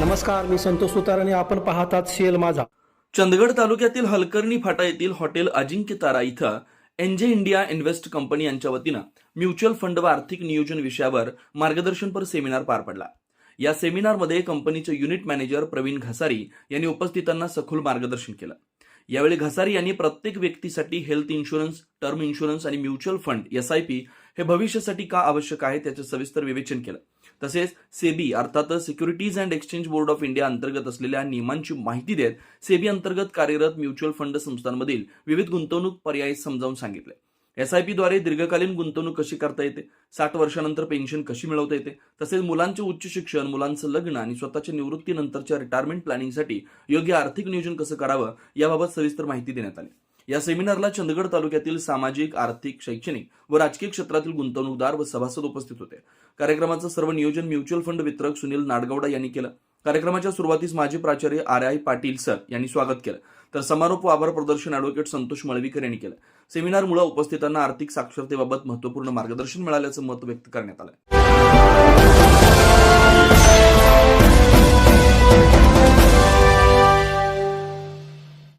नमस्कार, मी संतोष सुतार आणि आपण पाहतात शेल माझा. चंदगड तालुक्यातील हलकर्णी फाटा येथील हॉटेल अजिंक्य तारा इथं एनजे इंडिया इन्व्हेस्ट कंपनी यांच्या वतीनं म्युच्युअल फंड व आर्थिक नियोजन विषयावर मार्गदर्शनपर सेमिनार पार पडला. या सेमिनारमध्ये कंपनीचे युनिट मॅनेजर प्रवीण घसारी यांनी उपस्थितांना सखोल मार्गदर्शन केलं. यावेळी घसारी यांनी प्रत्येक व्यक्तीसाठी हेल्थ इन्शुरन्स, टर्म इन्शुरन्स आणि म्युच्युअल फंड SIP हे भविष्यासाठी का आवश्यक आहे त्याचे सविस्तर विवेचन केलं. तसेच सेबी अर्थातच securities and exchange board of India अंतर्गत असलेल्या नियमांची माहिती देत सेबी अंतर्गत कार्यरत म्युच्युअल फंड संस्थांमधील विविध गुंतवणूक पर्याय समजावून सांगितले. SIP द्वारे दीर्घकालीन गुंतवणूक कशी करता येते, 60 वर्षानंतर पेन्शन कशी मिळवता येते, तसेच मुलांचे उच्च शिक्षण, मुलांचं लग्न आणि स्वतःच्या निवृत्तीनंतरच्या रिटायरमेंट प्लॅनिंगसाठी योग्य आर्थिक नियोजन कसं करावं याबाबत सविस्तर माहिती देण्यात आली. या सेमिनारला चंदगड तालुक्यातील सामाजिक, आर्थिक, शैक्षणिक व राजकीय क्षेत्रातील गुंतवणूकदार व सभासद उपस्थित होते. कार्यक्रमाचं सर्व नियोजन म्युच्युअल फंड वितरक सुनील नाडगौडा यांनी केलं. कार्यक्रमाच्या सुरुवातीस माजी प्राचार्य RI पाटील सर यांनी स्वागत केलं, तर समारोप व आभार प्रदर्शन ॲडव्होकेट संतोष मळवीकर यांनी केलं. सेमिनारमुळे उपस्थितांना आर्थिक साक्षरतेबाबत महत्त्वपूर्ण मार्गदर्शन मिळाल्याचं मत व्यक्त करण्यात आलं.